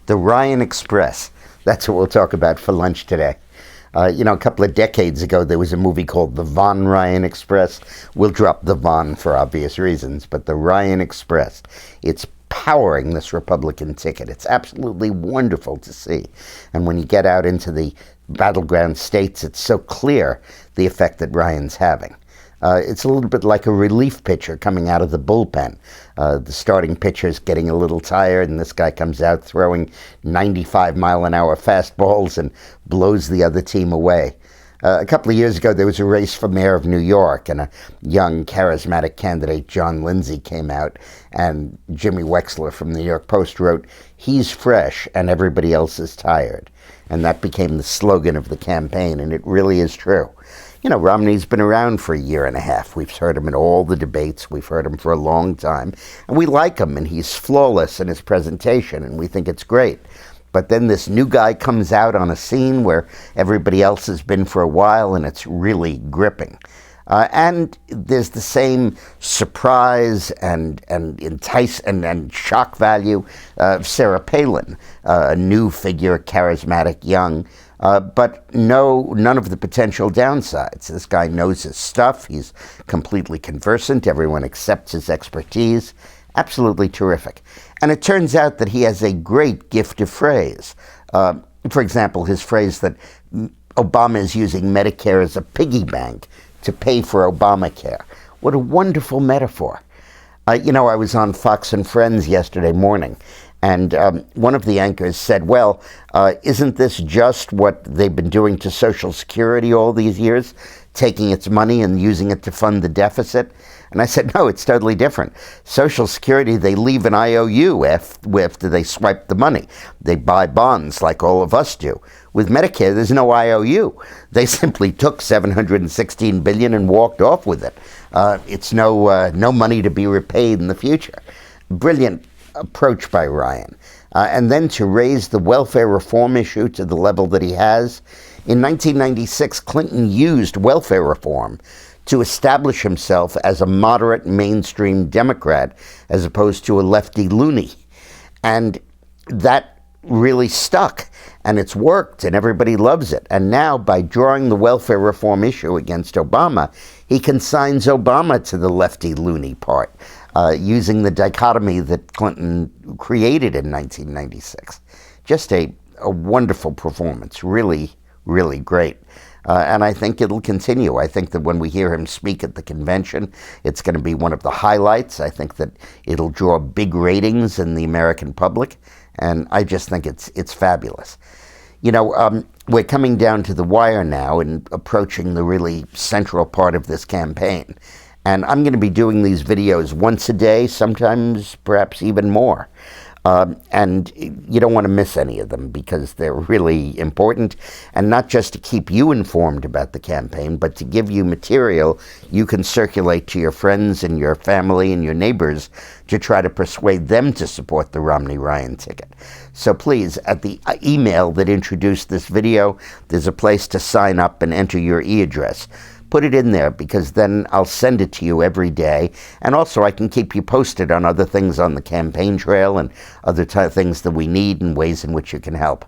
The Ryan Express. That's what we'll talk about for lunch today. A couple of decades ago, there was a movie called The Von Ryan Express. We'll drop the Von for obvious reasons, but the Ryan Express, it's powering this Republican ticket. It's absolutely wonderful to see. And when you get out into the battleground states, it's so clear the effect that Ryan's having. It's a little bit like a relief pitcher coming out of the bullpen. The starting pitcher's getting a little tired, and this guy comes out throwing 95-mile-an-hour fastballs and blows the other team away. A couple of years ago, there was a race for mayor of New York, and a young, charismatic candidate, John Lindsay, came out, and Jimmy Wexler from the New York Post wrote, "He's fresh, and everybody else is tired." And that became the slogan of the campaign, and it really is true. Romney's been around for a year and a half. We've heard him in all the debates. We've heard him for a long time. And we like him, and he's flawless in his presentation, and we think it's great. But then this new guy comes out on a scene where everybody else has been for a while, and it's really gripping. And there's the same surprise and entice and shock value of Sarah Palin, a new figure, charismatic, young, but none of the potential downsides. This guy knows his stuff. He's completely conversant. Everyone accepts his expertise. Absolutely terrific. And it turns out that he has a great gift of phrase. For example, his phrase that Obama is using Medicare as a piggy bank to pay for Obamacare. What a wonderful metaphor. I was on Fox and Friends yesterday morning, and one of the anchors said, well, isn't this just what they've been doing to Social Security all these years, taking its money and using it to fund the deficit? And I said, no, it's totally different. Social Security, they leave an IOU after they swipe the money. They buy bonds like all of us do. With Medicare, there's no IOU. They simply took $716 billion and walked off with it. It's no money to be repaid in the future. Brilliant approach by Ryan. And then to raise the welfare reform issue to the level that he has. In 1996, Clinton used welfare reform to establish himself as a moderate mainstream Democrat as opposed to a lefty loony. And that really stuck, and it's worked, and everybody loves it. And now, by drawing the welfare reform issue against Obama, he consigns Obama to the lefty loony part, using the dichotomy that Clinton created in 1996. Just a wonderful performance, really, really great. And I think it'll continue. I think that when we hear him speak at the convention, it's going to be one of the highlights. I think that it'll draw big ratings in the American public, and I just think it's fabulous. We're coming down to the wire now and approaching the really central part of this campaign. And I'm going to be doing these videos once a day, sometimes perhaps even more. And you don't want to miss any of them because they're really important, and not just to keep you informed about the campaign, but to give you material you can circulate to your friends and your family and your neighbors to try to persuade them to support the Romney-Ryan ticket. So please, at the email that introduced this video, there's a place to sign up and enter your e-address. Put it in there, because then I'll send it to you every day. And also I can keep you posted on other things on the campaign trail and other things that we need and ways in which you can help.